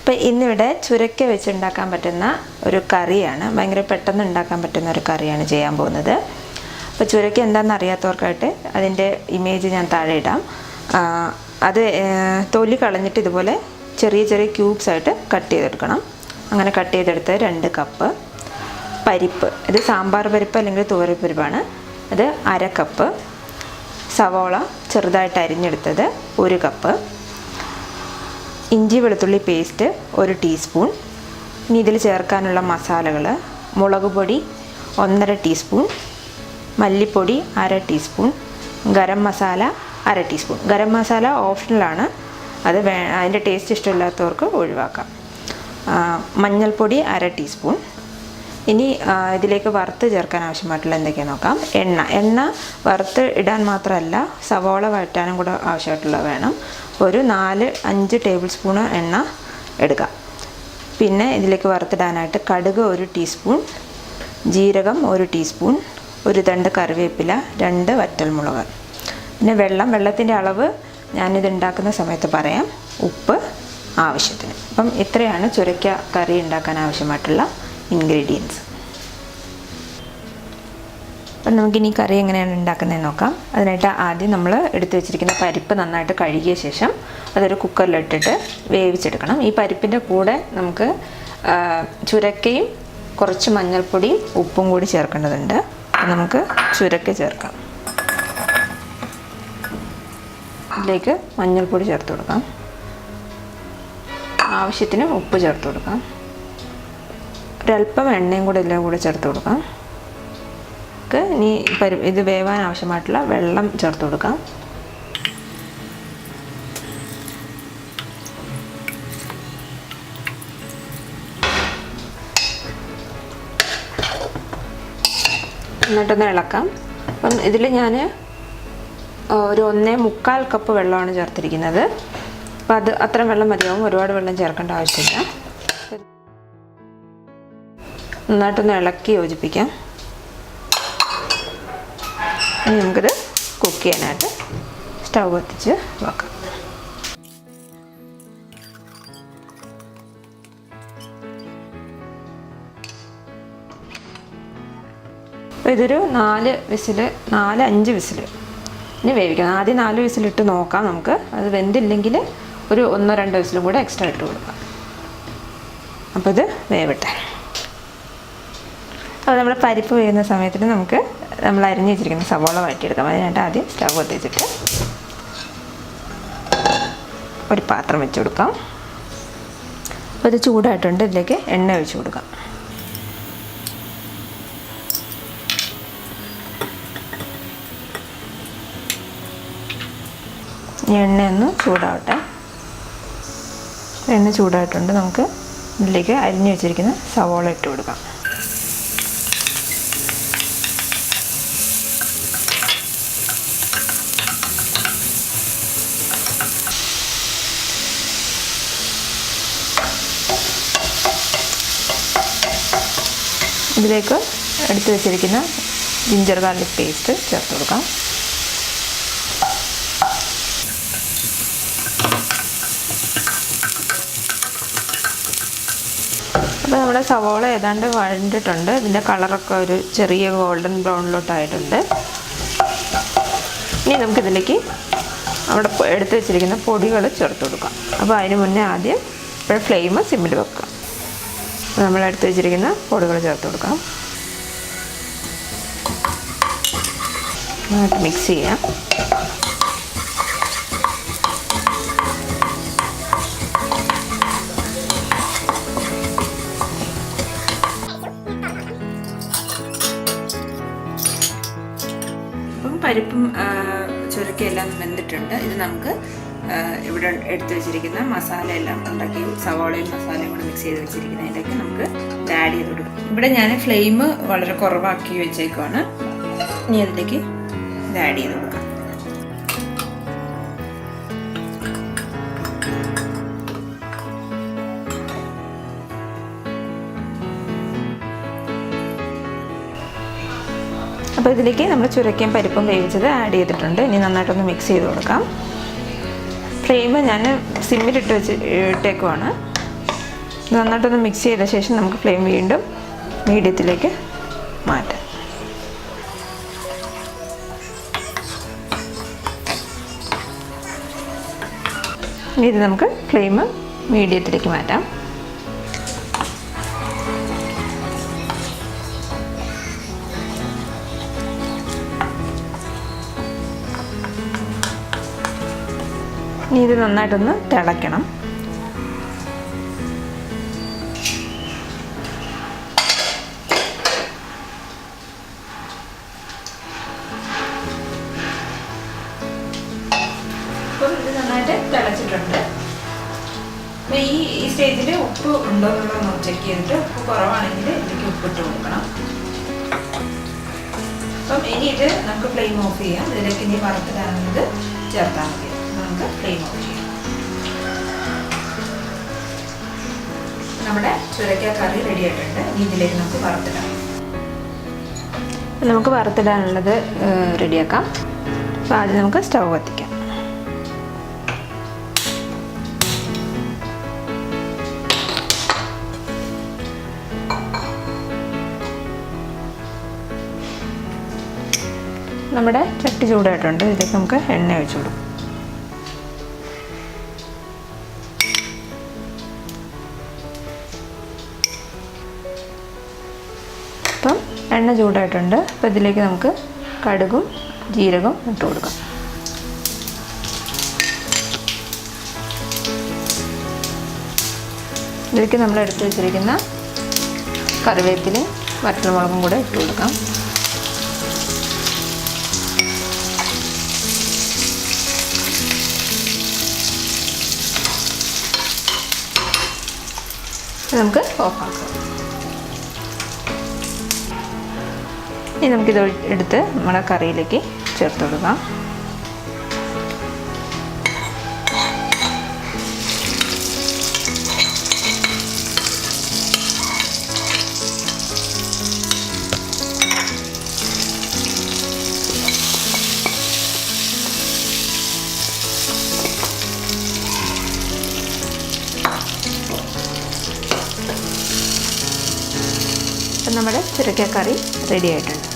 അപ്പോൾ ഇന്നിവിടെ ചുരക്ക വെച്ച് ഉണ്ടാക്കാൻ പറ്റുന്ന ഒരു കറിയാണ്, ഭയങ്കര പെട്ടെന്ന് ഉണ്ടാക്കാൻ പറ്റുന്ന ഒരു കറിയാണ് ചെയ്യാൻ പോകുന്നത്. അപ്പോൾ ചുരക്ക എന്താണെന്ന് അറിയാത്തവർക്കായിട്ട് അതിൻ്റെ ഇമേജ് ഞാൻ താഴെ ഇടാം. അത് തൊലി കളഞ്ഞിട്ട് ഇതുപോലെ ചെറിയ ചെറിയ ക്യൂബ്സ് ആയിട്ട് കട്ട് ചെയ്തെടുക്കണം. അങ്ങനെ കട്ട് ചെയ്തെടുത്ത് 2 കപ്പ് പരിപ്പ്, ഇത് സാമ്പാർ പരിപ്പ് അല്ലെങ്കിൽ തുവരപ്പരിപ്പാണ്, അത് 1/2 കപ്പ്. സവോള ചെറുതായിട്ട് അരിഞ്ഞെടുത്തത് 1 കപ്പ്. ഇഞ്ചി വെളുത്തുള്ളി പേസ്റ്റ് 1 ടീസ്പൂൺ. ഇനി ഇതിൽ ചേർക്കാനുള്ള മസാലകൾ: മുളക് പൊടി 1.5 ടീസ്പൂൺ, മല്ലിപ്പൊടി 1/2 ടീസ്പൂൺ, ഗരം മസാല 1/2 ടീസ്പൂൺ. ഗരം മസാല ഓപ്ഷണലാണ്, അത് അതിൻ്റെ ടേസ്റ്റ് ഇഷ്ടമില്ലാത്തവർക്ക് ഒഴിവാക്കാം. മഞ്ഞൾപ്പൊടി 1/2 ടീസ്പൂൺ. ഇനി ഇതിലേക്ക് വറുത്ത് ചേർക്കാൻ ആവശ്യമായിട്ടുള്ള എന്തൊക്കെയാണെന്ന് നോക്കാം. എണ്ണ വറുത്ത് ഇടാൻ മാത്രമല്ല, സവോള വഴറ്റാനും കൂടെ ആവശ്യമായിട്ടുള്ള വേണം. ഒരു 4-5 ടേബിൾ സ്പൂൺ എണ്ണ എടുക്കാം. പിന്നെ ഇതിലേക്ക് വറുത്തിടാനായിട്ട് കടുക് 1 ടീസ്പൂൺ, ജീരകം 1 ടീസ്പൂൺ, 1 തണ്ട് കറിവേപ്പില, 2 വറ്റൽമുളക്. പിന്നെ വെള്ളത്തിൻ്റെ അളവ് ഞാനിത് ഉണ്ടാക്കുന്ന സമയത്ത് പറയാം. ഉപ്പ് ആവശ്യത്തിന്. അപ്പം ഇത്രയാണ് ചുരക്ക കറി ഉണ്ടാക്കാൻ ആവശ്യമായിട്ടുള്ള ഇൻഗ്രീഡിയൻസ്. അപ്പം നമുക്കിനി കറി എങ്ങനെയാണ് ഉണ്ടാക്കുന്നതെന്ന് നോക്കാം. അതിനായിട്ട് ആദ്യം നമ്മൾ എടുത്തു വെച്ചിരിക്കുന്ന പരിപ്പ് നന്നായിട്ട് കഴുകിയ ശേഷം അതൊരു കുക്കറിലിട്ടിട്ട് വേവിച്ചെടുക്കണം. ഈ പരിപ്പിൻ്റെ കൂടെ നമുക്ക് ചുരക്കയും കുറച്ച് മഞ്ഞൾപ്പൊടിയും ഉപ്പും കൂടി ചേർക്കേണ്ടതുണ്ട്. അപ്പം നമുക്ക് ചുരക്ക ചേർക്കാം. ഇതിലേക്ക് മഞ്ഞൾപ്പൊടി ചേർത്ത് കൊടുക്കാം, ആവശ്യത്തിന് ഉപ്പ് ചേർത്ത് കൊടുക്കാം, ഒരല്പം എണ്ണയും കൂടെ ഇതിൻ്റെ കൂടെ ചേർത്ത് കൊടുക്കാം. ഇനി ഇത് വേവാൻ ആവശ്യമായിട്ടുള്ള വെള്ളം ചേർത്ത് കൊടുക്കാം. എന്നിട്ടൊന്ന് ഇളക്കാം. അപ്പം ഇതിൽ ഞാൻ ഒരു 1.25 കപ്പ് വെള്ളമാണ് ചേർത്തിരിക്കുന്നത്. അപ്പം അത്രയും വെള്ളം മതിയാവും, ഒരുപാട് വെള്ളം ചേർക്കേണ്ട ആവശ്യമില്ല. നന്നായിട്ടൊന്ന് ഇളക്കി യോജിപ്പിക്കാം. ഇനി നമുക്കിത് കുക്ക് ചെയ്യാനായിട്ട് സ്റ്റൗ കത്തിച്ച് വെക്കാം. അപ്പോൾ ഇതൊരു 4-5 വിസിൽ ഇനി വേവിക്കണം. ആദ്യം 4 വിസിലിട്ട് നോക്കാം നമുക്ക്. അത് വെന്തില്ലെങ്കിൽ ഒരു 1-2 വിസിലും കൂടെ എക്സ്ട്രാ ഇട്ട് കൊടുക്കാം. അപ്പോൾ ഇത് വേവട്ടെ. അപ്പോൾ നമ്മുടെ പരിപ്പ് വേകുന്ന സമയത്തിന് നമ്മൾ അരിഞ്ഞ് വെച്ചിരിക്കുന്ന സവോള വഴറ്റിയെടുക്കാം. അതിനായിട്ട് ആദ്യം സ്റ്റൗ കത്തിച്ചിട്ട് ഒരു പാത്രം വെച്ച് കൊടുക്കാം. അപ്പോൾ ഇത് ചൂടായിട്ടുണ്ട്, ഇതിലേക്ക് എണ്ണ ഒഴിച്ച് കൊടുക്കാം. ഈ എണ്ണയൊന്ന് ചൂടാവട്ടെ. എണ്ണ ചൂടായിട്ടുണ്ട്, നമുക്ക് ഇതിലേക്ക് അരിഞ്ഞ് വെച്ചിരിക്കുന്ന സവോള ഇട്ട് കൊടുക്കാം. ഇതിലേക്ക് എടുത്തു വെച്ചിരിക്കുന്ന ജിഞ്ചർ ഗാർലിക് പേസ്റ്റ് ചേർത്ത് കൊടുക്കാം. അപ്പോൾ നമ്മുടെ സവോള ഏതാണ്ട് വഴണ്ടിട്ടുണ്ട്. ഇതിൻ്റെ കളറൊക്കെ ഒരു ചെറിയ ഗോൾഡൻ ബ്രൗണിലോട്ടായിട്ടുണ്ട്. ഇനി നമുക്കിതിലേക്ക് അവിടെ എടുത്തു വെച്ചിരിക്കുന്ന പൊടികൾ ചേർത്ത് കൊടുക്കാം. അപ്പോൾ അതിന് മുന്നേ ആദ്യം ഫ്ലെയിം സിമ്മിൽ വെക്കാം. നമ്മൾ എടുത്ത് വെച്ചിരിക്കുന്ന പൊടികൾ ചേർത്ത് കൊടുക്കാം. നന്നായിട്ട് മിക്സ് ചെയ്യാം. അപ്പം പരിപ്പും ചുരക്കയെല്ലാം വെന്തിട്ടുണ്ട്. ഇത് നമുക്ക് ഇവിടെ എടുത്ത് വെച്ചിരിക്കുന്ന മസാല എല്ലാം ഉണ്ടാക്കി, സവോളയും മസാലയും കൂടെ മിക്സ് ചെയ്ത് വെച്ചിരിക്കുന്നതിലേക്ക് നമുക്ക് ആഡ് ചെയ്ത് കൊടുക്കാം. ഇവിടെ ഞാൻ ഫ്ലെയിം വളരെ കുറവാക്കി വെച്ചേക്കുവാണ്. ഇനി അതിലേക്ക് ഇത് ആഡ് ചെയ്ത് കൊടുക്കാം. അപ്പോൾ ഇതിലേക്ക് നമ്മൾ ചുരക്കയും പരിപ്പും വേവിച്ചത് ആഡ് ചെയ്തിട്ടുണ്ട്. ഇനി നന്നായിട്ടൊന്ന് മിക്സ് ചെയ്ത് കൊടുക്കാം. ഫ്ലെയിം ഞാൻ സിമ്മിലിട്ട് ഇട്ടേക്കുവാണ്. നന്നായിട്ടൊന്ന് മിക്സ് ചെയ്ത ശേഷം നമുക്ക് ഫ്ലെയിം വീണ്ടും മീഡിയത്തിലേക്ക് മാറ്റാം. ഇനി ഇത് നമുക്ക് ഫ്ലെയിം മീഡിയത്തിലേക്ക് മാറ്റാം. ഇനി ഇത് നന്നായിട്ടൊന്ന് തിളയ്ക്കണം. അപ്പം ഇത് നന്നായിട്ട് തിളച്ചിട്ടുണ്ട്. അപ്പോൾ ഈ സ്റ്റേജിൽ ഉപ്പ് ഉണ്ടോ എന്നുള്ളത് ചെക്ക് ചെയ്തിട്ട് ഉപ്പ് കുറവാണെങ്കിൽ ഇതിലേക്ക് ഉപ്പിട്ട് കൊടുക്കണം. അപ്പം ഇനി ഇത് നമുക്ക് ഫ്ലെയിം ഓഫ് ചെയ്യാം. ഇതിലേക്ക് ഇനി വറുത്തിടാനുള്ളത് ചേർത്താൽ മതി. നമുക്ക് ഫ്ലെയിം ഓഫ് ചെയ്യാം. നമ്മുടെ ചുരക്ക കറി റെഡി ആയിട്ടുണ്ട്. ഇനി ഇതിലേക്ക് നമുക്ക് വറുത്തിടാം. നമുക്ക് വറുത്തിടാനുള്ളത് റെഡിയാക്കാം. അപ്പോൾ ആദ്യം നമുക്ക് സ്റ്റൗ കത്തിക്കാം. നമ്മുടെ ചട്ടി ചൂടായിട്ടുണ്ട്. ഇതിലേക്ക് നമുക്ക് എണ്ണ ഒഴിച്ചു കൊടുക്കും. അപ്പം എണ്ണ ചൂടായിട്ടുണ്ട്. അപ്പോൾ ഇതിലേക്ക് നമുക്ക് കടുകും ജീരകവും ഇട്ട് കൊടുക്കാം. ഇതിലേക്ക് നമ്മൾ എടുത്ത് വെച്ചിരിക്കുന്ന കറിവേപ്പിലയും വറ്റൽമുളകും കൂടെ ഇട്ട് കൊടുക്കാം. നമുക്ക് ഓഫാക്കാം. ഇനി നമുക്കിത് എടുത്ത് നമ്മുടെ കറിയിലേക്ക് ചേർത്ത് കൊടുക്കാം. നമ്മുടെ ചുരക്ക കറി റെഡി ആയിട്ടുണ്ട്.